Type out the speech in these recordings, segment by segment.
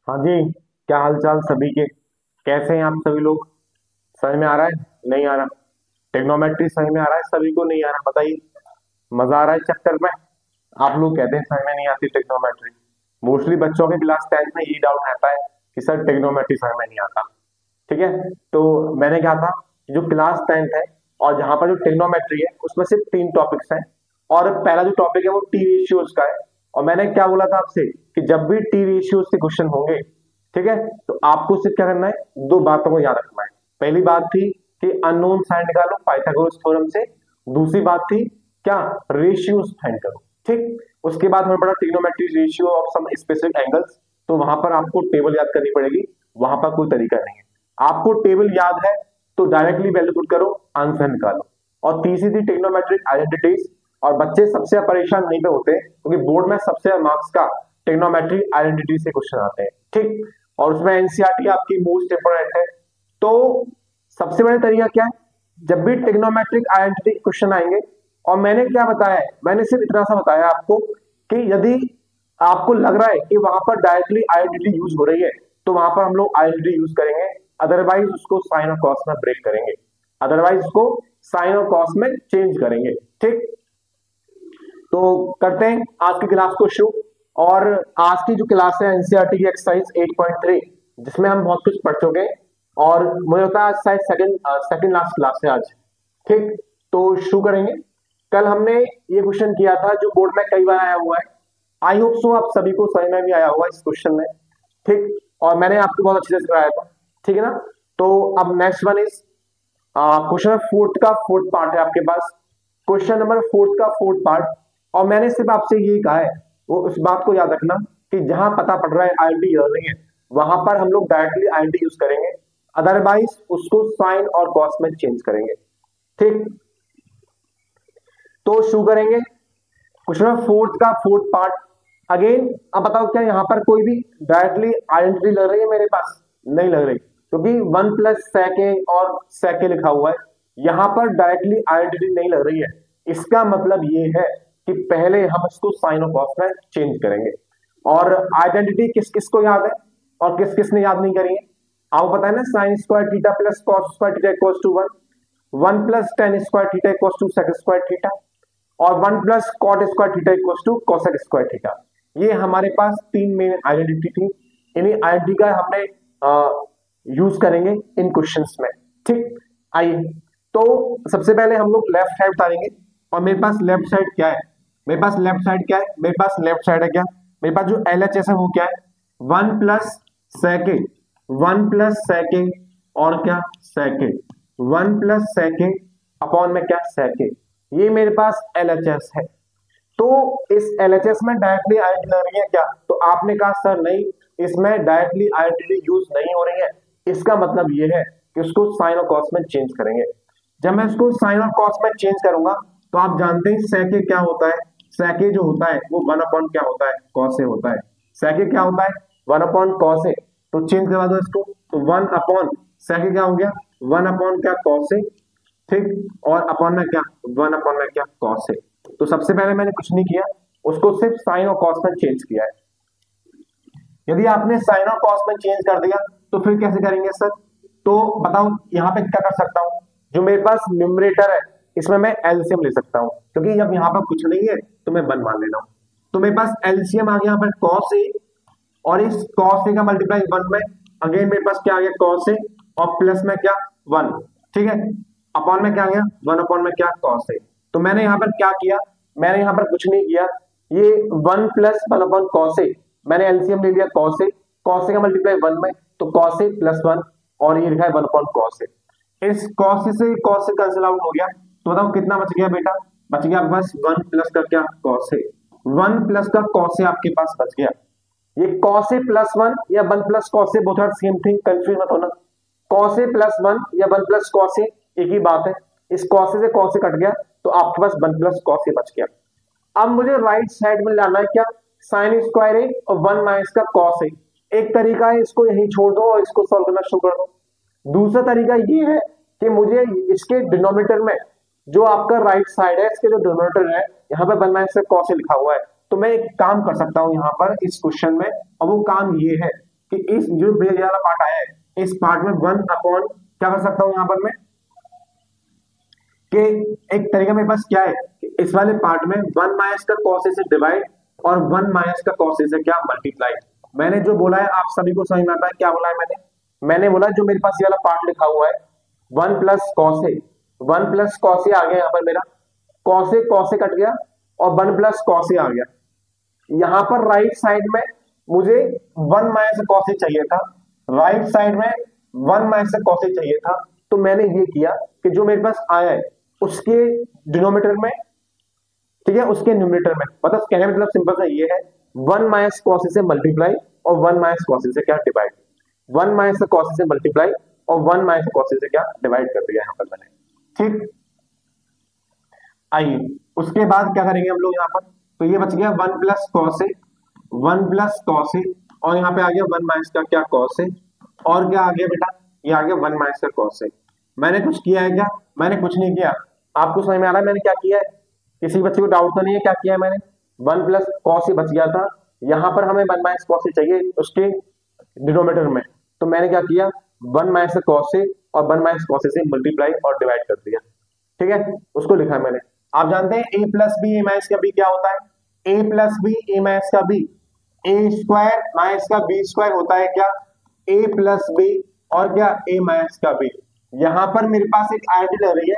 हाँ जी। क्या हाल चाल सभी के? कैसे हैं आप सभी लोग? समझ में आ रहा है? नहीं आ रहा? टेक्नोमेट्री समझ में आ रहा है सभी को? नहीं आ रहा? बताइए। मजा आ रहा है इस चक्कर में? आप लोग कहते हैं समझ में नहीं आती टेक्नोमेट्री। मोस्टली बच्चों के क्लास 10th में यही डाउट रहता है कि सर टेक्नोमेट्री समझ में नहीं आता। ठीक है। तो मैंने कहा था कि जो क्लास 10th है और जहां पर जो टेक्नोमेट्री है उसमें सिर्फ 3 टॉपिक्स हैं। और पहला जो टॉपिक है वो टी रेशियोज का है। और मैंने क्या बोला था आपसे कि जब भी टी रेशियोज के क्वेश्चन होंगे, ठीक है, तो आपको सिर्फ क्या करना है, 2 बातों को याद रखना है। पहली बात थी कि अननोन साइन निकालो पाइथागोरस थ्योरम से। दूसरी बात थी क्या, रेशियोज फाइंड करो। ठीक, उसके बाद हमें पड़ा trigonometry ratio of some specific angles. तो वहां पर आपको टेबल याद करनी पड़ेगी। वहां पर कोई तरीका नहीं है। आपको टेबल याद है तो डायरेक्टली वैल्यू पुट करो, आंसर निकालो। और तीसरी थी ट्रिग्नोमेट्रिक आइडेंटिटीज। और बच्चे सबसे परेशान नहीं पे होते क्योंकि बोर्ड में सबसे मार्क्स का ट्रिग्नोमेट्रिक आइडेंटिटी से क्वेश्चन आते हैं। ठीक, और उसमें एनसीईआरटी आपकी मोस्ट इंपोर्टेंट है। तो सबसे बड़ा तरीका क्या है, जब भी ट्रिग्नोमेट्रिक आइडेंटिटी क्वेश्चन आएंगे, और मैंने क्या बताया है, मैंने सिर्फ इतना सा बताया आपको कि यदि आपको लग रहा है कि वहां पर डायरेक्टली आइडेंटिटी यूज हो रही है तो वहां पर हम लोग आइडेंटिटी यूज करेंगे। अदरवाइज उसको साइन और कॉस में ब्रेक करेंगे। अदरवाइज उसको साइन और कॉस में चेंज करेंगे। ठीक, तो करते हैं आज की क्लास को शुरू। और आज की जो क्लास है एनसीईआरटी की एक्सरसाइज 8.3, जिसमें हम बहुत कुछ पढ़ चुके हैं। और मुझे लगता है आज शायद सेकंड लास्ट क्लास है आज। ठीक, तो शुरू करेंगे। कल हमने ये क्वेश्चन किया था जो बोर्ड में कई बार आया हुआ है। आई होप सो आप सभी को समझ में भी आया होगा इस क्वेश्चन में। ठीक, और मैंने आपको बहुत अच्छे से कराया था। ठीक है ना? तो अब next one is question fourth का फोर्थ पार्ट है आपके पास। क्वेश्चन नंबर फोर्थ का फोर्थ पार्ट। और मैंने सिर्फ आपसे यही कहा है, वो उस बात को याद रखना कि जहां पता पड़ रहा है आईएनटी लर्निंग है, वहां पर हम लोग डायरेक्टली आईएनटी यूज करेंगे। अदरवाइज उसको साइन और कॉस में चेंज करेंगे। ठीक, तो शुरू करेंगे क्वेश्चन फोर्थ का फोर्थ पार्ट। अगेन अब बताओ, क्या यहां पर कोई भी डायरेक्टली आइडेंटिटी लग रही है मेरे पास? नहीं लग रही, क्योंकि 1 + सेके और सेके लिखा हुआ है। यहां पर डायरेक्टली आइडेंटिटी नहीं लग रही है। इसका मतलब ये है कि पहले हम इसको साइन और कॉस में चेंज करेंगे। और आइडेंटिटी किस किस को याद है और किस किस ने याद नहीं करी है? आपको पता है ना, sine square theta plus cos square theta equals to 1, 1 + tan square theta equals to sec square theta, और 1 + cot square theta equals to cosec square theta. ये हमारे पास 3 मेन आइडेंटिटी थी। इन्हीं आइडेंटिटी का हमने यूज करेंगे इन क्वेश्चंस में। ठीक, आइए। तो सबसे पहले हम लोग लेफ्ट साइड उतारेंगे। और मेरे पास लेफ्ट साइड क्या है? मेरे पास लेफ्ट साइड क्या है? मेरे पास लेफ्ट साइड है क्या, मेरे पास जो एलएचएस है वो क्या है? 1 + सेके, 1 + सेके और क्या, सेके, 1 + सेके अपॉन में क्या, सेके। ये मेरे पास एलएचएस है। तो इस एलएचएस में डायरेक्टली आइडेंटिटी लग रही है क्या? तो आपने कहा सर नहीं, इसमें डायरेक्टली आइडेंटिटी यूज नहीं हो रही है। इसका मतलब ये है कि उसको साइन और कॉस में चेंज करेंगे। जब मैं इसको साइन और कॉस में चेंज करूंगा तो आप जानते हैं सेके क्या होता है। सेके जो होता है वो 1 अपॉन क्या होता है, कॉस ए होता है। सेके क्या होता है, 1 अपॉन कॉस ए। तो चेंज करवा दो इसको, तो 1 अपॉन सेके क्या हो गया, 1 अपॉन क्या, कॉस ए। ठीक, और अपॉन में क्या, 1 अपॉन में क्या, कॉस है। तो सबसे पहले मैंने कुछ नहीं किया, उसको सिर्फ साइन और कॉस में चेंज किया है। यदि आपने साइन और कॉस में चेंज कर दिया तो फिर कैसे करेंगे सर? तो बताओ यहाँ पे क्या कर सकता हूँ। जो मेरे पास न्यूमरेटर है इसमें मैं एलसीएम ले सकता हूँ, क्योंकि जब यहाँ पर कुछ नहीं है तो मैं 1 मान ले रहा हूँ। तो मेरे पास एलसीएम आ गया यहाँ पर कॉस ए, और इस कॉस ए का मल्टीप्लाई 1 में, अगेन मेरे पास क्या आ गया, कॉस ए, और प्लस में क्या, 1। ठीक है, अपॉन में क्या आ गया, 1 अपॉन में क्या, कॉस ए। तो मैंने यहाँ पर क्या किया, मैंने यहाँ पर कुछ नहीं किया। ये 1 + 1 अपॉन कॉस ए, मैंने एलसीएम ले लिया कॉस ए, कॉस ए का मल्टीप्लाई 1 में, तो कॉस ए प्लस 1, और ये लिखा है 1 अपॉन कॉस ए। इस कॉस से कॉस से कैंसिल आउट हो गया। तो बताओ कितना बच गया बेटा, बच गया आपके पास 1 प्लस का क्या, कॉस ए। 1 प्लस का कॉस ए आपके पास बच गया। ये cos a + 1 या 1 + cos a both are same thing, confuse मत होना। cos a + 1 या 1 + cos a एक ही बात है। इस cos a से cos a कट गया तो आपके पास 1 + cos a बच गया। अब मुझे राइट साइड में लाना है क्या, साइन स्क्वायर a और 1 - का cos a। एक तरीका है, इसको यहीं छोड़ दो और इसको सॉल्व करना शुरू कर दो। दूसरा तरीका ये है कि मुझे इसके डिनोमिनेटर में, जो आपका राइट साइड है इसके जो डिनोमिनेटर है, यहाँ पे 1 - cos a लिखा हुआ है। तो मैं एक काम कर सकता हूं यहाँ पर इस क्वेश्चन में, और वो काम ये है कि इस जो बेस वाला पार्ट आया है इस पार्ट में 1 अपॉन क्या कर सकता हूं यहां पर मैं कि एक तरीका मेरे पास क्या है कि इस वाले पार्ट में 1 माइनस का कॉस से डिवाइड और 1 माइनस का कॉस से क्या मल्टीप्लाई। मैंने जो बोला है आप सभी को समझ में आता है क्या बोला है मैंने बोला जो मेरे पास ये वाला पार्ट लिखा हुआ है 1 plus cos A, 1 plus cos A आ गया, यहां पर मेरा कॉस ए कट गया और 1 प्लस कॉस ए आ गया। यहां पर राइट साइड में मुझे 1 माइनस कॉस ए चाहिए था, राइट साइड में 1 माइनस कॉस ए चाहिए था, तो मैंने ये किया कि जो मेरे पास आया है उसके डिनोमिनेटर में, ठीक है, उसके न्यूमरेटर में, मतलब कहने मतलब सिंपल सा ये है 1 माइनस कॉस से मल्टीप्लाई और 1 माइनस कॉस से क्या डिवाइड, 1 माइनस कॉस से मल्टीप्लाई और 1 माइनस कॉस से क्या डिवाइड कर दिया यहां पर मैंने। ठीक, आइए उसके बाद क्या करेंगे हम लोग यहाँ पर, तो ये बच गया 1 plus cos A, 1 plus cos A और यहाँ पे आ गया 1 माइनस का क्या कॉस ए, और क्या आ गया बेटा, ये आ गया 1 माइनस का कॉस ए। मैंने कुछ किया है क्या? मैंने कुछ नहीं किया। आपको समझ में आ रहा है मैंने क्या किया है? किसी बच्चे को डाउट तो नहीं है क्या किया है मैंने? 1 प्लस कॉस ए बच गया था, यहां पर हमें 1 माइनस कॉस ए चाहिए उसके डिनोमिनेटर में, तो मैंने क्या किया 1 माइनस कॉस ए और 1 माइनस कॉस ए से मल्टीप्लाई और डिवाइड कर दिया। ठीक है, उसको लिखा मैंने। आप जानते हैं ए प्लस बी ए माइनस का बी क्या होता है? ए प्लस बी ए माइनस का बी, ए स्क्वायर माइनस का बी स्क्वायर होता है क्या? ए प्लस बी और क्या ए माइनस का बी। यहां पर मेरे पास एक आइडेंटिटी लग रही है,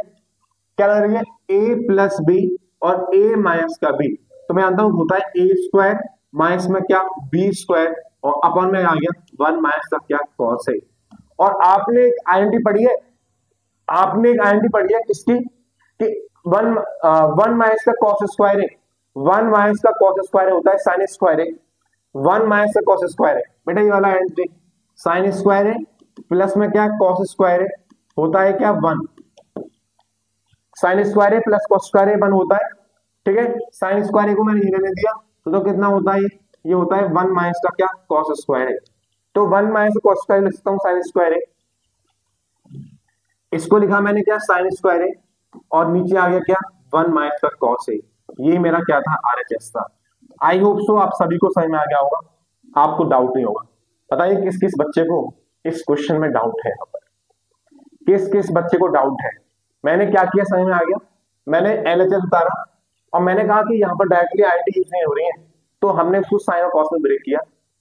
क्या लग रही है? ए प्लस बी और ए माइनस का बी, तो मैं जानता हूं होता है ए स्क्वायर माइनस में क्या बी स्क्वायर और अपॉन में आ गया 1 माइनस का क्या कॉस है। और आपने एक आइडेंटिटी पढ़ी है, आपने एक आइडेंटिटी पढ़ी है किसकी कि 1 माइनस का कॉस स्क्वायर है, 1 माइनस का कॉस स्क्वायर होता है साइन स्क्वायर है, 1 माइनस का कॉस स्क्वायर है बेटा, ये वाला आइडेंटिटी साइन स्क्वायर है प्लस में क्या कॉस स्क्वायर है होता है क्या 1, साइन स्क्वायर है प्लस कॉस स्क्वायर है 1 होता है। ठीक है, साइन स्क्वायर को मैंने ये दे दिया तो कितना होता है ये होता है 1 माइनस का क्या कॉस स्क्वायर है, तो 1 माइनस कॉस स्क्वायर लिख सकता हूं साइन स्क्वायर है, इसको लिखा मैंने क्या साइन स्क्वायर है और नीचे आ गया क्या 1 माइनस का कॉस है। ये मेरा क्या था आरएचएस था। आई होप सो आप सभी को समझ में आ गया होगा, आपको डाउट नहीं होगा। बताइए किस किस बच्चे को इस क्वेश्चन में डाउट है, यहाँ पर किस किस बच्चे को डाउट है? मैंने क्या किया समझ में आ गया, मैंने एलएचएस उतारा और मैंने कहा कि यहाँ पर डायरेक्टली आईटी यूज नहीं हो रही है, तो हमने उसको साइन और कॉस में ब्रेक किया,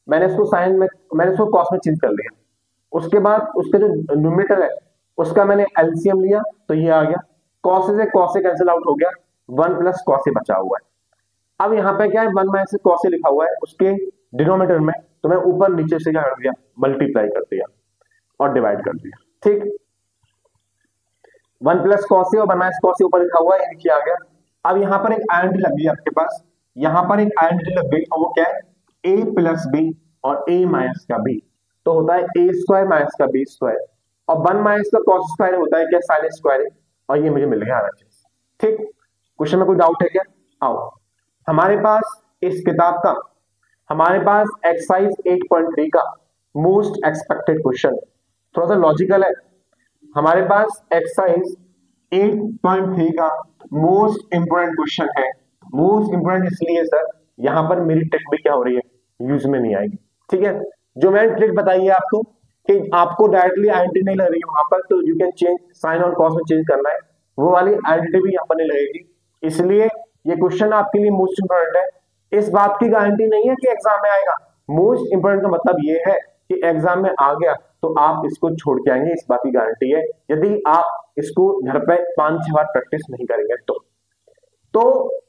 मैंने इसको साइन में मैंने इसको कॉस में चेंज कर लिया। उसके बाद उसके जो न्यूमरेटर है उसका मैंने एलसीएम लिया तो ये आ गया, कॉस से कैंसिल आउट हो गया, 1 प्लस कॉस से बचा हुआ है। अब यहाँ पे क्या है 1 माइनस कॉस से लिखा हुआ है उसके डिनोमिनेटर में, तो मैं ऊपर नीचे से क्या कर दिया मल्टीप्लाई कर दिया और डिवाइड कर दिया। ठीक, 1 प्लस कॉस से और 1 माइनस कॉस से ऊपर लिखा हुआ है, ये नीचे आ गया। अब यहाँ पर एक आइडेंटिटी लग गई आपके पास, यहाँ पर एक आइडेंटिटी लग गई और वो क्या है ए प्लस बी और ए माइनस का बी, तो होता है ए स्क्वायर माइनस का बी स्क्वायर और 1 माइनस का कॉस स्क्वायर होता है क्या साइन स्क्वायर है, और ये मुझे मिल गया आरएचएस। ठीक, क्वेश्चन में कोई डाउट है क्या? आओ हमारे पास इस किताब का, हमारे पास एक्सरसाइज 8.3 का मोस्ट एक्सपेक्टेड क्वेश्चन, थोड़ा सा लॉजिकल है। हमारे पास एक्सरसाइज 8.3 का मोस्ट इंपोर्टेंट क्वेश्चन है। मोस्ट इंपोर्टेंट इसलिए सर यहां पर मेरी ट्रिक भी क्या हो रही है यूज में नहीं आएगी। ठीक है, जो मैंने ट्रिक बताई है आपको कि आपको डायरेक्टली आइडेंटिटी नहीं लग रही है वहां पर, तो यू कैन चेंज साइन और कॉस में चेंज करना है, वो वाली आइडेंटिटी भी यहाँ पर नहीं लगेगी, इसलिए ये क्वेश्चन आपके लिए मोस्ट इंपोर्टेंट है। इस बात की गारंटी नहीं है कि एग्जाम में आएगा, मोस्ट इंपोर्टेंट का मतलब ये है कि एग्जाम में आ गया तो आप इसको छोड़ के आएंगे, इस बात की गारंटी है, यदि आप इसको घर पे 5-6 बार प्रैक्टिस नहीं करेंगे तो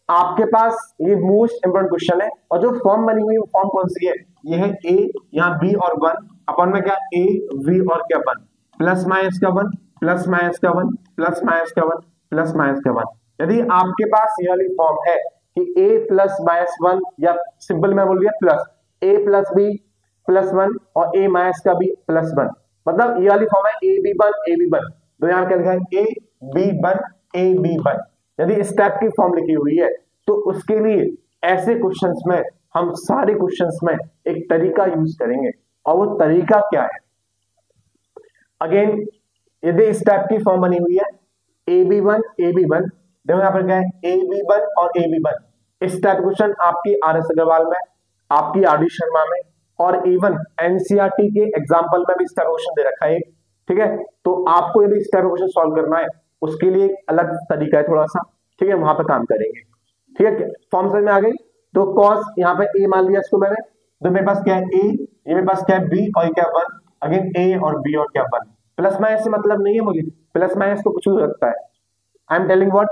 आपके पास ये मोस्ट इंपोर्टेंट क्वेश्चन है। और जो फॉर्म बनी हुई है वो फॉर्म कौन सी है? ये है ए, यहाँ बी और 1 अपन में क्या ए वी और क्या 1 प्लस माइनस का 1 प्लस माइनस का 1 प्लस माइनस का 1 प्लस माइनस का 1। यदि आपके पास ये वाली फॉर्म है कि ए प्लस माइनस 1 या सिंपल में बोल दिया प्लस ए प्लस बी प्लस 1 और ए माइनस का बी प्लस 1, मतलब ये वाली फॉर्म है ए बी 1, तो यहाँ क्या लिखा है ए बी 1 ए बी 1। यदि इस टाइप की फॉर्म लिखी हुई है तो उसके लिए ऐसे क्वेश्चंस में हम सारे क्वेश्चंस में एक तरीका यूज करेंगे, और वो तरीका क्या है? अगेन यदि इस टाइप की फॉर्म बनी हुई है ए बी 1 देखो यहाँ पर क्या है ए बी 1 और ए बी 1, इस टाइप क्वेश्चन आपकी आर एस अग्रवाल में, आपकी आर डी शर्मा में, और इवन एनसीईआरटी के एग्जाम्पल में भी इस टाइप क्वेश्चन दे रखा है, ठीक है। तो आपको यदि इस टाइप क्वेश्चन सॉल्व करना है उसके लिए अलग तरीका है थोड़ा सा, ठीक है, वहां पर काम करेंगे, ठीक है। फॉर्म समझ में आ गई। तो कॉस यहाँ पे ए मान लिया इसको मैंने, तो मेरे पास क्या है ए, ये मेरे पास क्या है बी, और क्या 1, अगेन ए और बी और क्या 1। प्लस माइनस से मतलब नहीं है मुझे, प्लस माइनस तो कुछ भी हो सकता है। आई एम टेलिंग व्हाट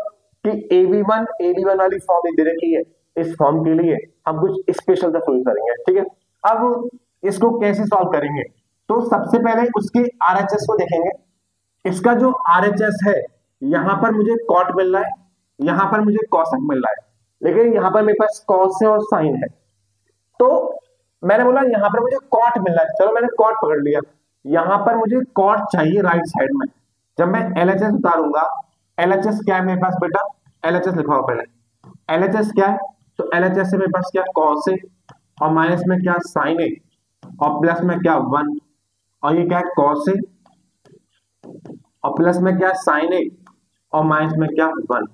कि AB1 वाली फॉर्म दे रखी है, इस फॉर्म के लिए हम कुछ स्पेशल सा सॉल्व करेंगे, ठीक है। अब इसको कैसे सॉल्व करेंगे, तो सबसे पहले उसके आरएचएस को देखेंगे। इसका जो आरएचएस है, यहां पर मुझे कॉट मिल रहा है, यहां पर मुझे कॉसेक मिल रहा है, लेकिन यहां पर मेरे पास कॉस है और साइन है। तो मैंने बोला यहां पर मुझे कॉट मिल रहा है, चलो मैंने कॉट पकड़ लिया। यहां पर मुझे कॉट चाहिए राइट साइड में। जब मैं एलएचएस उतारूंगा, एलएचएस क्या है मेरे पास बेटा, एलएचएस लिखवाओ पहले। एलएचएस क्या है, तो एलएचएस से मेरे पास क्या कॉस है, और माइनस में क्या साइन है, और प्लस में क्या 1, और ये क्या है कॉस है, और प्लस में क्या साइन है, और माइनस में क्या 1।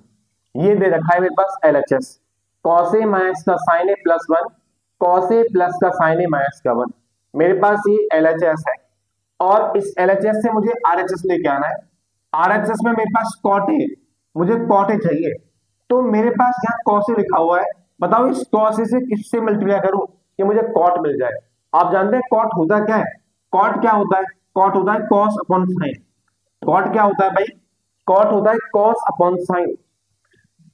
ये दे रखा है मेरे पास एलएचएस, कॉस ए माइनस का sign A plus 1, cos A plus का साइन ए माइनस का 1। मेरे पास ये एलएचएस है, और इस एलएचएस से मुझे आरएचएस लेके आना है। आरएचएस में मेरे पास कॉट ए, मुझे कॉट ए चाहिए, तो मेरे पास यहाँ कॉस ए लिखा हुआ है। बताओ इस कॉस ए से किससे मल्टीप्लाई करूं कि मुझे कॉट मिल जाए। आप जानते हैं कॉट होता क्या है, कॉट क्या होता है, कॉट होता है कॉस अपॉन साइन। कॉट क्या होता है भाई, कॉट होता है कॉस अपॉन साइन।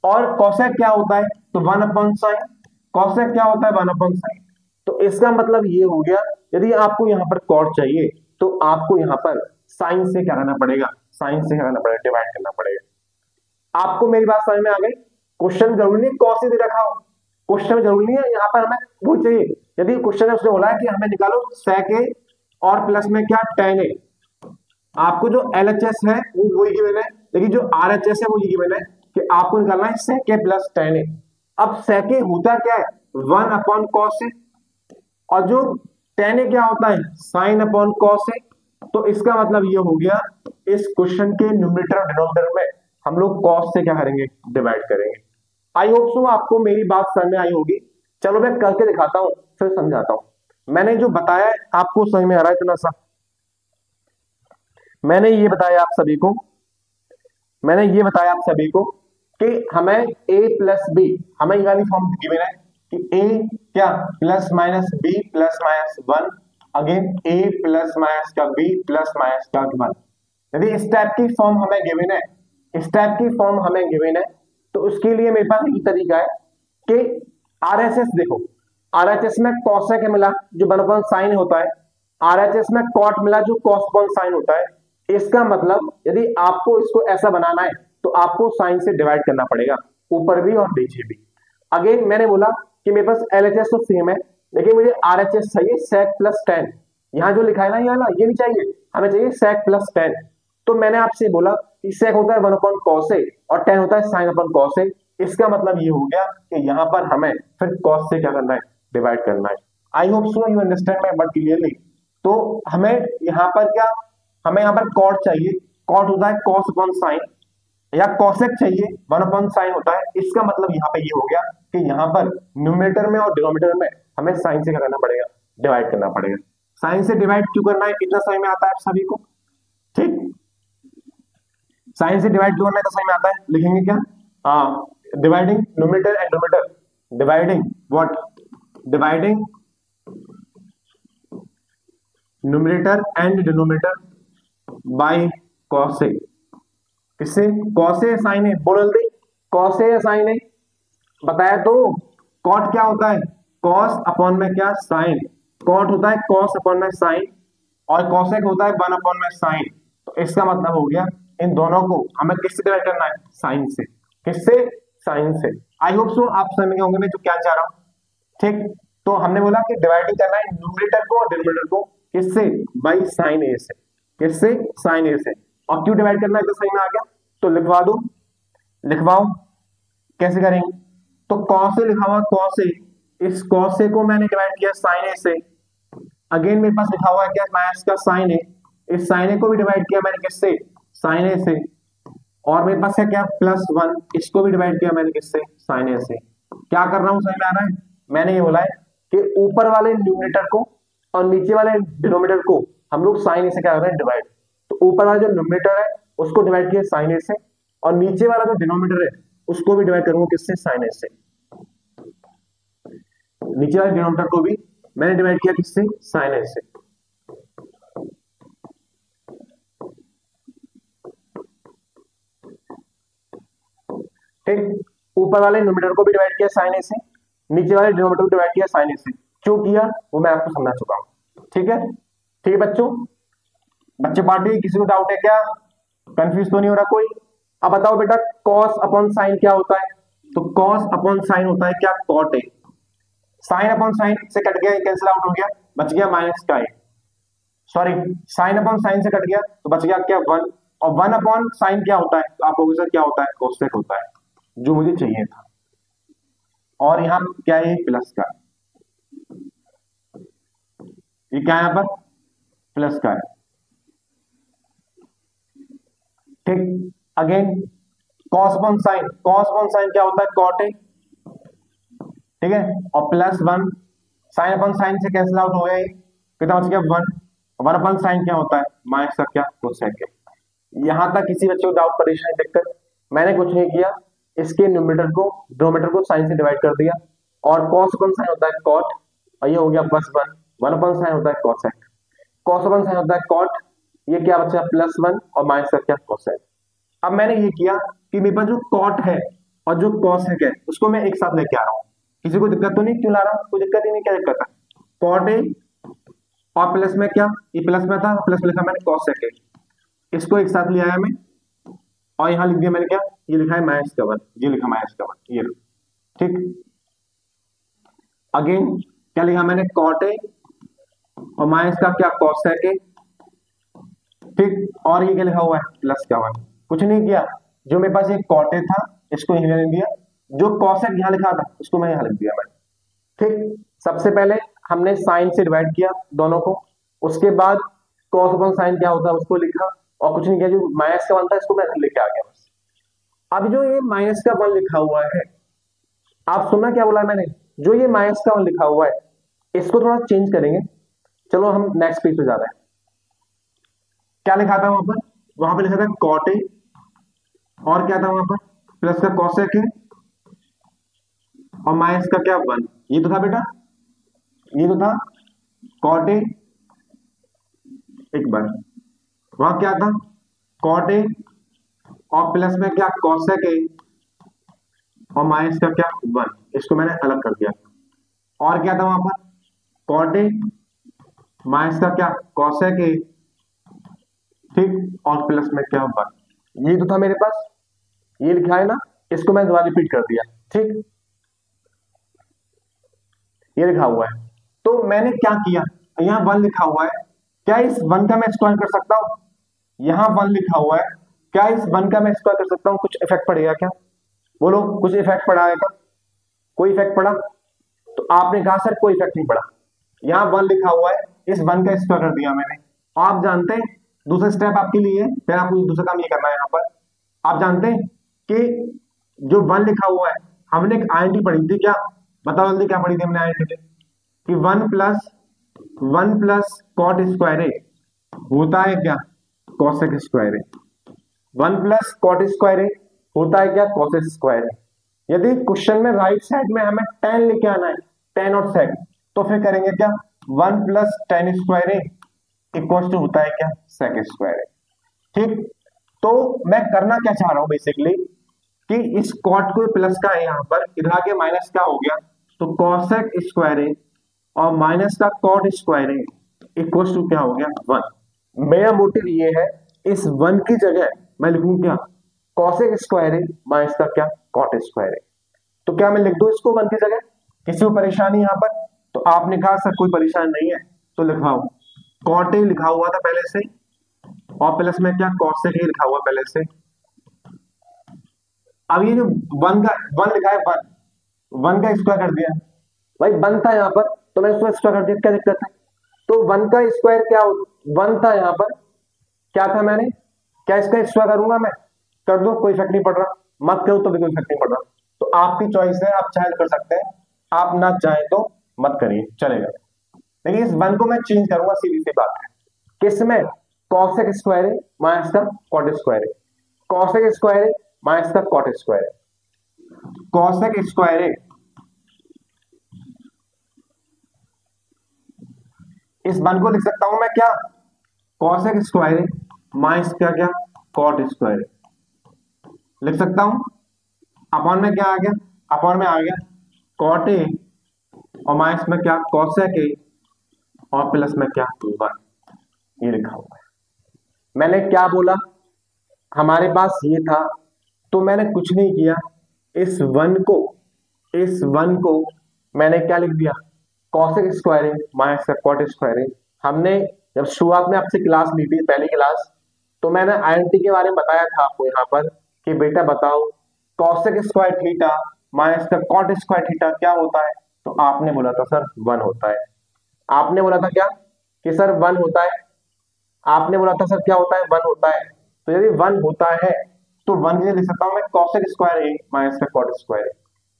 और कॉसेक क्या होता है, तो 1 अपॉन साइन। कॉसेक क्या होता है, 1 अपॉन साइन। तो इसका मतलब ये हो गया, यदि आपको यहाँ पर कॉट चाहिए तो आपको यहाँ पर साइन से क्या करना पड़ेगा, साइन से क्या करना पड़ेगा, डिवाइड करना पड़ेगा। आपको मेरी बात समझ में आ गई। क्वेश्चन जरूरी नहीं कॉस ही दे रखा हो, क्वेश्चन में जरूरी नहीं है यहाँ पर हमें वो चाहिए। यदि क्वेश्चन में उसने बोला है कि हमें निकालो सेक ए और प्लस में क्या tan ए, आपको जो एलएचएस है वो वही गिवन है, लेकिन जो आरएचएस है वो ये गिवन है कि आपको निकालना है सेक ए प्लस tan ए। अब सेक ए होता क्या है, 1 अपॉन कॉस ए, और जो tan ए क्या होता है, साइन अपॉन कॉस ए। तो इसका मतलब ये हो गया, इस क्वेश्चन के न्यूमरेटर और डिनोमिनेटर में हम लोग कॉस से क्या करेंगे, डिवाइड करेंगे। आई होप सो आपको मेरी बात समझ में आई होगी। चलो मैं करके दिखाता हूं फिर समझाता हूं। मैंने जो बताया है आपको समझ में आ रहा है इतना सा, मैंने ये बताया आप सभी को, मैंने ये बताया आप सभी को कि हमें a प्लस बी, हमें ये वाली फॉर्म गिवन है कि a क्या plus minus b plus minus 1, again a plus minus का b प्लस माइनस का 1। यदि इस टाइप की फॉर्म हमें गिवन है, इस टाइप की फॉर्म हमें गिवन है, तो उसके लिए मेरे पास एक तरीका है कि आरएचएस देखो, आरएचएस में कॉसेक मिला जो 1 अपॉन साइन होता है, आरएचएस में कॉट मिला जो कॉस अपॉन साइन होता है। इसका मतलब यदि आपको इसको ऐसा बनाना है तो आपको साइन से डिवाइड करना पड़ेगा, ऊपर भी और नीचे भी। अगेन मैंने बोला कि मेरे पास एलएचएस तो सेम है, लेकिन मुझे आरएचएस चाहिए सेक प्लस tan। यहाँ जो लिखा है ना ये नहीं चाहिए, हमें चाहिए सेक प्लस tan। तो मैंने आपसे बोला कि सेक होता है 1 अपॉन कॉस ए और tan होता है साइन अपॉन कॉस ए। इसका मतलब ये हो गया कि यहाँ पर हमें फिर कॉस से क्या करना है, डिवाइड करना है। I hope so you understand my word clearly. तो हमें यहाँ पर क्या, हमें यहाँ पर कॉट चाहिए, कॉट होता है कॉस अपॉन साइन, या कॉसेक चाहिए 1 अपॉन साइन होता है। इसका मतलब यहाँ पे ये हो गया कि यहाँ पर न्यूमरेटर में और डिनोमिनेटर में हमें साइन से क्या करना पड़ेगा, डिवाइड करना पड़ेगा। साइन से डिवाइड क्यों करना है, कितना समझ में आता है आप सभी को, ठीक। साइन से डिवाइड क्यों करना है तो समझ में आता है, लिखेंगे क्या, dividing numerator and denominator, dividing what, dividing numerator and denominator by cos A. किससे, कॉस ए साइन ए, बोल दे कॉस ए साइन ए। बताया तो कॉट क्या होता है, कॉस अपॉन में क्या साइन, कॉट होता है कॉस अपॉन में साइन, और कॉसेक होता है 1 अपॉन में साइन। तो इसका मतलब हो गया इन दोनों को हमें किससे डिवाइड करना है, साइन से। किससे, साइन से। आई होप सो आप समझ गए होंगे मैं जो क्या चाह रहा हूं, ठीक। तो हमने बोला कि डिवाइडिंग करना है न्यूमरेटर को और डिनोमिनेटर को, किससे, बाई साइन ए से। किससे, साइन ए से। और क्यों डिवाइड करना है तो सही में आ गया, तो लिखवा दो, लिखवाओ। कैसे करेंगे, तो कॉस ए लिखा हुआ, कॉस ए, इस कॉस ए को मैंने डिवाइड किया साइन ए से। अगेन मेरे पास लिखा हुआ है क्या, माइनस का साइन ए, इस साइन ए को भी डिवाइड किया मैंने किससे, साइन ए से। और मेरे पास है क्या, प्लस 1, इसको भी डिवाइड किया मैंने किससे, साइन ए से। क्या कर रहा हूं, समझ में आ रहा है। मैंने ये बोला है कि ऊपर वाले न्यूमरेटर को और नीचे वाले डिनोमिनेटर को हम लोग साइन ए से क्या कर रहे हैं, डिवाइड। तो ऊपर वाला जो न्यूमरेटर है उसको डिवाइड किया साइन ए से, और नीचे वाला जो डिनोमिनेटर है उसको भी डिवाइड करूंगा किससे, साइन ए से। नीचे वाले डिनोमिनेटर को भी मैंने डिवाइड किया किससे, साइन ए से। ठीक, ऊपर वाले न्यूमरेटर को भी डिवाइड किया साइन ए से, नीचे वाले डिनोमिनेटर को डिवाइड किया साइन ए से। क्यों किया वो मैं आपको समझा चुका हूं। ठीक है, ठीक है बच्चों, बच्चे पार्टी, किसी को डाउट है क्या, कंफ्यूज तो नहीं हो रहा कोई? अब बताओ बेटा, कॉस अपॉन साइन क्या होता है? तो कॉस अपॉन साइन होता है क्या, cot A. Sine upon sine से कट गया, कैंसिल आउट हो गया, बच गया माइनस का A. Sorry, sine upon sine से कट गया तो बच गया क्या, वन। और वन अपॉन साइन क्या होता है, तो आप लोगों से क्या होता है, कोसेक होता है, जो मुझे चाहिए था। और यहां क्या है, प्लस का, ये क्या है यहां पर, प्लस का है। ठीक, again cos upon sine, cos upon sine क्या होता है, कॉट ए। ठीक है, और plus one, sign upon sine से कैंसिल आउट हो गया, कितना बच गया, वन। वन अपॉन साइन क्या होता है, माइनस का क्या, कोसेक है। यहां तक किसी बच्चे को डाउट, परेशानी, दिक्कत? मैंने कुछ नहीं किया, इसके न्यूमरेटर को डिनोमिनेटर को साइन से डिवाइड कर दिया, और कॉस अपॉन साइन होता है कॉट, और ये हो गया plus one. One upon sine होता है कोसेक, कॉस अपॉन साइन होता है कॉट, ये क्या बचा, प्लस वन, और माइनस का क्या, कोसेक। अब मैंने ये किया कि मेरे पास जो कॉट है और जो कोसेक है उसको मैं एक साथ लेके आ रहा हूं। किसी को दिक्कत तो नहीं, क्यों ला रहा हूं, कोई दिक्कत ही नहीं, क्या दिक्कत है। कॉट ए और प्लस में क्या, ये प्लस में था, प्लस में लिखा मैंने कोसेक ए, इसको एक साथ ले आया मैं, और यहां लिख दिया मैंने क्या, ये लिखा है माइनस का वन, ये लिखा माइनस का वन, ये लो। ठीक, अगेन क्या लिखा मैंने, कॉट ए और माइनस का क्या, कोसेक ए। ठीक, और ये क्या लिखा हुआ है, प्लस का वन। कुछ नहीं किया, जो मेरे पास ये कॉट ए था इसको यहां लिख दिया, जो कोसेक यहां लिखा था उसको मैं यहां लिख दिया मैंने। ठीक, सबसे पहले हमने साइन से डिवाइड किया दोनों को, उसके बाद कॉस अपॉन साइन क्या होता है उसको लिखा, और कुछ नहीं किया, जो माइनस का वन था इसको मैं लेके आ गया बस। अब जो ये माइनस का वन लिखा हुआ है, आप सुनना क्या बोला मैंने, जो ये माइनस का वन लिखा हुआ है इसको थोड़ा चेंज करेंगे। चलो हम नेक्स्ट पेज पे जा रहे हैं। क्या लिखा था वहां पर लिखा था कॉट ए, और क्या था वहां पर, प्लस का कोसेक है, और माइनस का क्या, वन। ये तो था बेटा, ये तो था कॉट ए, एक बार वहां क्या था, कॉट ए और प्लस में क्या, कोसेक ए, और माइनस का क्या, वन। इसको मैंने अलग कर दिया। और क्या था वहां पर, कॉट ए माइनस का क्या, कोसेक ए, ठीक, और प्लस में क्या, वन। ये तो था मेरे पास, ये लिखा है ना, इसको मैं दोबारा रिपीट कर दिया। ठीक, ये लिखा हुआ है, तो मैंने क्या किया, यहाँ वन लिखा हुआ है, क्या इस वन का मैं स्क्वायर कर सकता हूं, यहाँ वन लिखा हुआ है, क्या इस वन का मैं स्क्वायर कर सकता हूँ, कुछ इफेक्ट पड़ेगा क्या, बोलो, कुछ इफेक्ट पड़ा है क्या, कोई इफेक्ट पड़ा? तो आपने कहा सर कोई इफेक्ट नहीं पड़ा, यहाँ वन लिखा हुआ है, इस वन का स्क्वायर कर दिया मैंने। आप जानते हैं दूसरा स्टेप आपके लिए, फिर आपको दूसरा काम ये करना है। यहाँ पर आप जानते हैं कि जो वन लिखा हुआ है, हमने एक आईएनटी पढ़ी थी, क्या बताओ जल्दी, क्या पढ़ी थी हमने आईएनटी कि वन प्लस कॉट स्क्वायर ए होता है क्या, कोसेक स्क्वायर ए। वन प्लस कॉट स्क्वायर ए होता है क्या, कोसेक स्क्वायर ए। यदि क्वेश्चन में राइट साइड में हमें टेन लेके आना है, टेन और सेक, तो फिर करेंगे क्या, one plus tan square A equal to होता है क्या, सेक स्क्वायर ए। ठीक, तो मैं करना क्या चाह रहा हूं बेसिकली कि इस कॉट को प्लस का है, यहाँ पर इधर आके माइनस का हो गया, तो कोसेक स्क्वायर ए और माइनस का cot square A equal to क्या हो गया, वन। मेरा मोटिव ये है, इस वन की जगह मैं लिखूं क्या, कोसेक स्क्वायर ए माइनस का क्या, कॉट स्क्वायर ए। तो क्या मैं लिख दूं इसको वन की जगह, किसी को परेशानी यहाँ पर? तो आपने कहा सर कोई परेशानी नहीं है, तो लिखाओ, कॉट ए लिखा हुआ था पहले से, और प्लस में क्या, कोसेक ए लिखा हुआ पहले से। अब ये जो वन लिखा है, वन का स्क्वायर कर दिया भाई, वन था यहाँ पर तो मैं इसको स्क्वायर कर दिया, क्या दिक्कत है? तो वन का स्क्वायर क्या, वन था यहाँ पर, क्या था मैंने, क्या इसका स्क्वायर करूंगा मैं, कर दो, कोई इफेक्ट नहीं पड़ रहा, मत करो तो भी कोई इफेक्ट नहीं पड़ रहा। तो आपकी चॉइस है, आप चाहे कर सकते हैं, आप ना चाहे तो मत करिए, चलेगा। लेकिन इस वन को मैं चेंज करूंगा, सीधी सी बात है। किसमें? कॉसेक स्क्वायर ए माइनस का कॉट स्क्वायर ए, कॉसेक स्क्वायर ए माइनस का कॉट स्क्वायर ए, कॉसेक स्क्वायर ए, इस वन को लिख सकता हूं मैं क्या? कॉसेक स्क्वायर ए माइनस का क्या? कॉट स्क्वायर ए लिख सकता हूं। अपॉन में क्या आ गया? अपॉन में आ गया कॉट ए और माइनस में क्या? कॉसेक ए और प्लस में क्या? 1, ये लिखा हुआ है। मैंने क्या बोला? हमारे पास ये था, तो मैंने कुछ नहीं किया, इस वन को मैंने क्या लिख दिया? कॉसेक स्क्वायर ए माइनस का कॉट स्क्वायर ए। हमने जब शुरुआत में आपसे क्लास ली थी, पहली क्लास, तो मैंने आइडेंटिटी के बारे में बताया था आपको यहाँ पर कि बेटा बताओ कॉसेक स्क्वायर थीटा माइनस का कॉट स्क्वायर थीटा क्या होता है? तो आपने बोला था सर 1 होता है। आपने बोला था क्या कि सर 1 होता है? आपने बोला था सर क्या होता है? 1 होता है। तो यदि 1 होता है तो 1 लिख सकता हूं मैं कॉसेक स्क्वायर ए माइनस का कॉट स्क्वायर ए।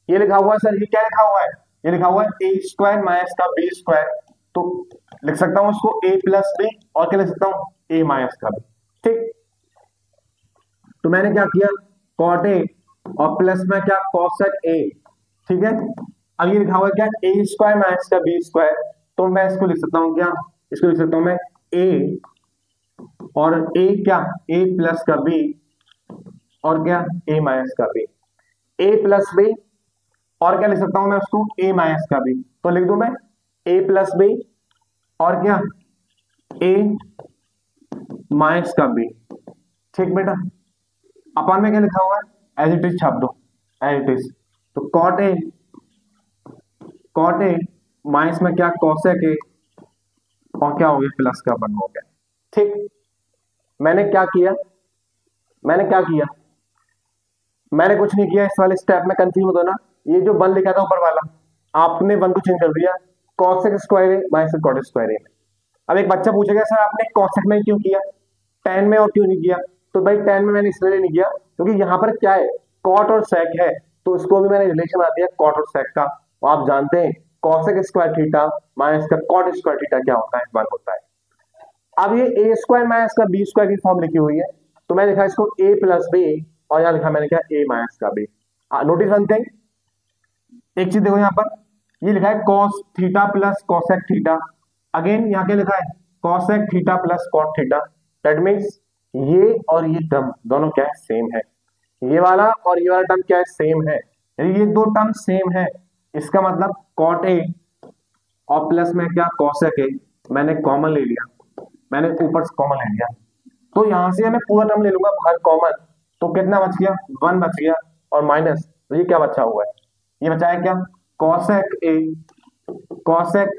ये लिखा हुआ है सर, ये क्या लिखा हुआ है? ये लिखा हुआ है ए स्क्वायर माइनस का बी स्क्वायर। तो लिख सकता हूं उसको ए प्लस बी, और क्या लिख सकता हूं? ए माइनस का बी। ठीक, तो मैंने क्या किया? कॉट ए और प्लस में क्या? कॉसेक ए। ठीक है, अब ये लिखा हुआ है क्या? ए स्क्वायर माइनस का बी स्क्वायर। तो मैं इसको लिख सकता हूं क्या? इसको लिख सकता हूं मैं ए और ए क्या? ए प्लस का बी और क्या? ए माइनस का बी। ए प्लस बी और क्या लिख सकता हूं मैं उसको? ए माइनस का बी। तो लिख दूं मैं ए प्लस बी और क्या? ए माइनस का बी। ठीक बेटा, अपन में क्या लिखा हुआ है? एज इट इज छाप दो, एज इट इज। तो कॉट ए माइनस में क्या? कॉसेक ए और क्या हो गया? प्लस का 1 हो गया। ठीक, मैंने क्या किया? मैंने कुछ नहीं किया। इस वाले स्टेप में कंफ्यूज मत होना। ये जो 1 लिखा था ऊपर वाला, आपने 1 को चेंज कर दिया कॉसेक स्क्वायर ए माइनस कॉट स्क्वायर ए में। अब एक बच्चा पूछेगा सर आपने कॉसेक में क्यों किया, tan में और क्यों नहीं किया? तो भाई tan में मैंने इसलिए नहीं किया क्योंकि यहाँ पर क्या है? कॉट और सेक है, तो इसको भी मैंने रिलेशन बना दिया कॉट और सेक का। और आप जानते हैं कॉसेक स्क्वायर थीटा माइनस का कॉट स्क्वायर थीटा क्या होता है? 1 होता है। अब ये ए स्क्वायर माइनस का बी स्क्वायर की फॉर्म लिखी हुई है, तो मैं लिखा इसको ए प्लस बी और यहाँ लिखा मैंने क्या? ए माइनस का बी। नोटिस वन थिंग, एक चीज देखो यहाँ पर, ये लिखा है cos theta plus cosec theta. Again यहाँ क्या लिखा है? Cosec theta plus cot theta. That means ये और ये टर्म दोनों क्या है? सेम है। ये वाला और ये वाला टर्म क्या है? सेम है। यदि ये दो टर्म सेम है, इसका मतलब कॉट ए और प्लस में क्या? कॉसेक ए। मैंने कॉमन ले लिया, मैंने ऊपर से कॉमन ले लिया, तो यहां से मैं पूरा टर्म ले लूंगा बाहर कॉमन। तो कितना बच गया? 1 बच गया और माइनस, तो ये क्या बचा हुआ है? ये बचा है क्या? कॉसेक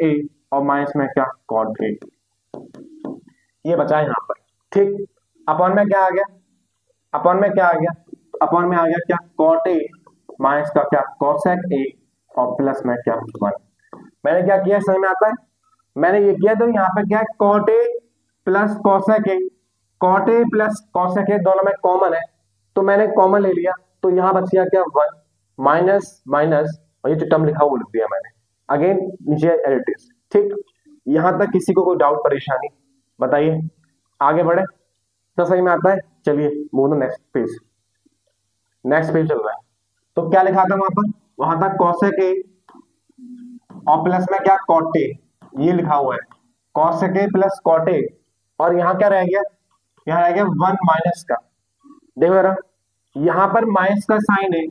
ए और माइनस में क्या? Cot A. ये बचा है यहाँ पर। ठीक, अपॉन में क्या आ गया? अपॉन में क्या आ गया? अपॉन में आ गया क्या? कॉट ए माइनस का क्या? कॉसेक ए और प्लस में क्या? 1। मैंने क्या किया समझ में आता है? मैंने ये किया, तो यहाँ पे क्या है? Cot A plus cosec A, cot A plus cosec A दोनों में कॉमन है, तो मैंने कॉमन ले लिया, तो यहां बच गया क्या? 1 माइनस माइनस, और ये जो टर्म लिखा हुआ वो लिख दिया मैंने। अगेन नीचे एड इज। ठीक, यहां तक किसी को कोई डाउट परेशानी बताइए, आगे बढ़े तो सही में आता है? चलिए move next page. Next page चल रहा है, तो क्या लिखा था वहां पर? वहां था कॉसेक ए और प्लस में क्या? Cot A. ये लिखा हुआ है cosec A plus cot A, और यहाँ क्या रह गया? यहाँ रह गया 1 माइनस का। देखो जरा, यहाँ पर माइनस का साइन है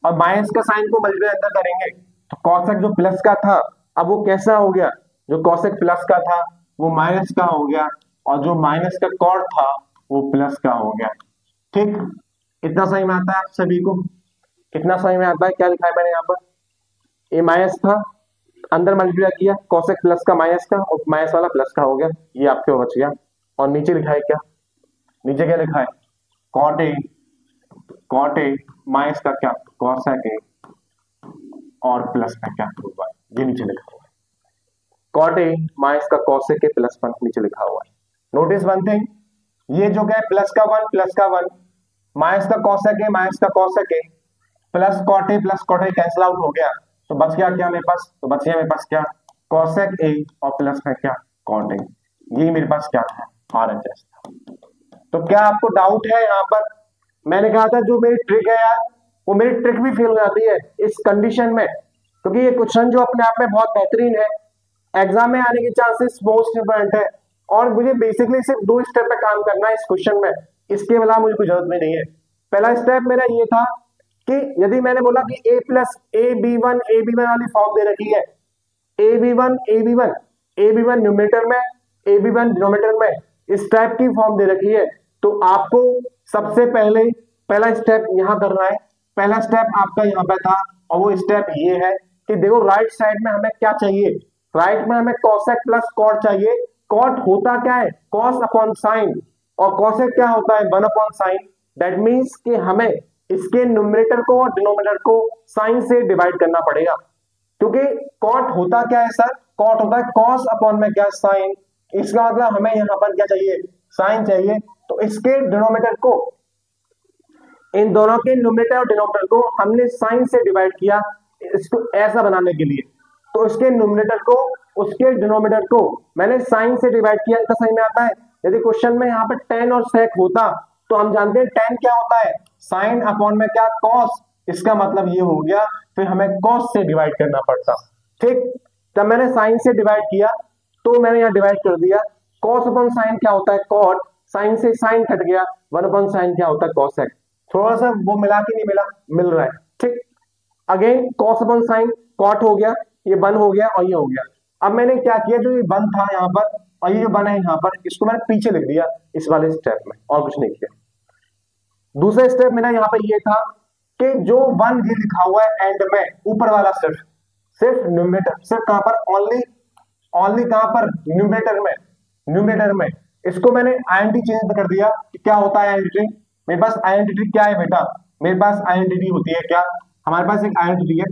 और माइनस का साइन को मल्टीप्लाई अंदर करेंगे, तो कॉसेक जो प्लस का था अब वो कैसा हो गया? जो कॉसेक प्लस का था वो माइनस का हो गया, और जो माइनस का कॉट था वो प्लस का हो गया। ठीक, इतना सही में आता है आप सभी को? कितना सही में आता है? क्या लिखा है मैंने यहाँ पर? ए माइनस था, अंदर मल्टीप्लाई किया कॉसेक प्लस का माइनस का, और माइनस वाला प्लस का हो गया, ये आपके बच गया। और नीचे लिखा है क्या? नीचे क्या लिखा है? कॉट ए माइनस का क्या? कॉसेक ए और प्लस में क्या? ये नीचे लिखा हुआ है कॉट ए माइनस का कॉसेक ए प्लस 1 नीचे लिखा हुआ है। नोटिस वन थिंग, ये जो क्या है? प्लस का 1 माइनस का कॉसेक ए माइनस का cosec A plus cot A cancel out हो गया, तो बच गया क्या मेरे पास? तो बच गया मेरे पास क्या? कॉसेक ए और प्लस में क्या कॉट ए, यही मेरे पास क्या था RHS। तो क्या आपको डाउट है यहाँ पर? मैंने कहा था जो मेरी ट्रिक है यार, वो मेरी ट्रिक भी फेल हो जाती है इस कंडीशन में, क्योंकि ये क्वेश्चन जो अपने आप में बहुत बेहतरीन है, एग्जाम में आने के चांसेस मोस्ट इंपोर्टेंट है, और मुझे बेसिकली सिर्फ 2 स्टेप पे काम करना है इस क्वेश्चन में, इसके अलावा मुझे कोई जरूरत भी नहीं है। पहला स्टेप मेरा ये था कि यदि मैंने बोला कि a प्लस ab1 वाली फॉर्म दे रखी है, ab1 न्यूमरेटर में, ab1 डिनोमिनेटर में, इस टाइप की फॉर्म दे रखी है, तो आपको सबसे पहले पहला स्टेप यहां करना है। पहला स्टेप आपका यहाँ पे था, और वो स्टेप ये है कि देखो राइट साइड में हमें क्या चाहिए, राइट में हमें कॉसेक प्लस कॉट चाहिए। कॉट होता क्या है? कॉस अपॉन साइन, और कॉसेक क्या होता है? 1 अपॉन साइन। दैट मीन्स कि हमें इसके न्यूमरेटर को और डिनोमिनेटर को साइन से डिवाइड करना पड़ेगा, क्योंकि कॉट होता क्या है सर? कॉट होता है कॉस अपॉन में क्या साइन। इसका मतलब हमें यहाँ पर क्या चाहिए? साइन चाहिए। तो इसके डिनोमिनेटर को, इन दोनों के न्यूमरेटर और डिनोमिनेटर को हमने साइन से डिवाइड किया इसको ऐसा बनाने के लिए। तो इसके न्यूमरेटर को, उसके डिनोमिनेटर को मैंने साइन से डिवाइड किया, इतना सही में आता है। यदि क्वेश्चन में यहाँ पर tan और sec होता तो हम जानते हैं tan क्या होता है? साइन अपॉन में क्या cos। इसका मतलब ये हो गया, फिर हमें cos से डिवाइड करना पड़ता। ठीक, जब मैंने साइन से डिवाइड किया तो मैंने यहाँ डिवाइड कर दिया। cos अपॉन साइन क्या होता है? cot। साइन से साइन कट गया, 1 अपॉन साइन क्या होता है? cosec। थोड़ा सा वो मिला कि नहीं मिला? मिल रहा है। ठीक, again cos upon sine cot हो गया, ये 1 हो गया और ये हो गया। अब मैंने क्या किया, जो ये 1 था यहाँ पर और ये जो 1 है यहाँ पर, इसको मैंने पीछे लिख दिया इस वाले स्टेप में, और कुछ नहीं किया। दूसरा स्टेप मेरा यहाँ पर ये था कि जो 1 ये लिखा हुआ है एंड में, ऊपर वाला सिर्फ न्यूमरेटर, सिर्फ कहां पर? ओनली कहां पर? न्यूमरेटर में। इसको मैंने आइडेंटिटी चेंज कर दिया। क्या होता है आइडेंटिटी? मेरे पास आइडेंटिटी क्या है बेटा? मेरे पास आइडेंटिटी होती है क्या? हमारे पास एक आइडेंटिटी है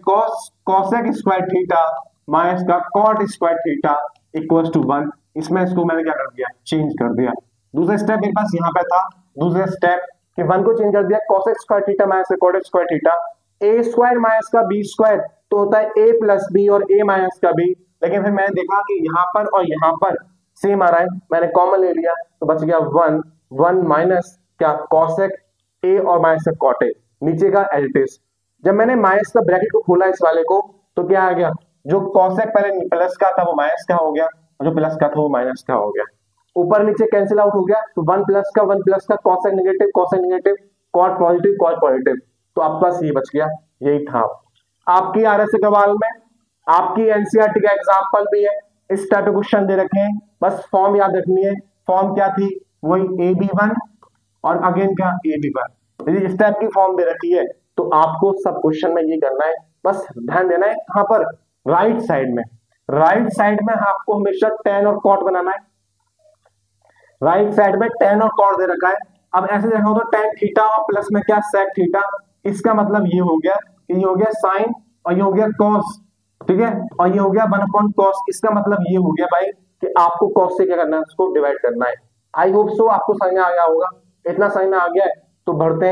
cosec स्क्वायर थीटा माइनस का cot square theta equals to 1। इसमें इसको मैंने क्या कर दिया? चेंज कर दिया। दूसरा स्टेप मेरे पास यहाँ पे था, दूसरा स्टेप कि 1 को चेंज कर दिया, cosec स्क्वायर थीटा माइनस का cot square theta, a square minus का b स्क्वायर तो होता है a प्लस b और a माइनस का b। लेकिन फिर मैंने देखा कि यहाँ पर और यहाँ पर सेम आ रहा है, मैंने कॉमन ले लिया तो बच गया 1 माइनस क्या? cosec a और माइनस का cot a, नीचे का एज इट इज। जब मैंने माइनस का ब्रैकेट को खोला इस वाले को, तो क्या आ गया? जो cosec पहले प्लस का था वो माइनस का हो गया, और जो प्लस का था वो माइनस का हो गया। ऊपर नीचे कैंसिल आउट हो गया, तो 1 प्लस का cosec नेगेटिव, cot पॉजिटिव, तो आपके पास ये बच गया। यही था आपकी RSA सवाल में। आपकी NCERT का एग्जाम्पल भी है, इस टाइप के क्वेश्चन दे रखे हैं, बस फॉर्म याद रखनी है। फॉर्म क्या थी? वही AB1 और अगेन क्या? AB1। यदि इस टाइप की फॉर्म दे रखी है तो आपको सब क्वेश्चन में ये करना है, बस ध्यान देना है कहां पर? राइट साइड में। राइट साइड में आपको हमेशा tan और cot बनाना है। राइट साइड में tan और cot दे रखा है। अब ऐसे देखा हो तो tan थीटा और प्लस में क्या? sec theta. इसका मतलब ये हो गया कि ये हो गया साइन और ये हो गया cos, ठीक है, और ये हो गया 1 अपॉन cos। इसका मतलब ये हो गया भाई कि आपको cos से क्या करना है? उसको डिवाइड करना है। आई होप सो आपको समझ में आ गया होगा। इतना समझ में आ गया है तो बढ़ते हैं।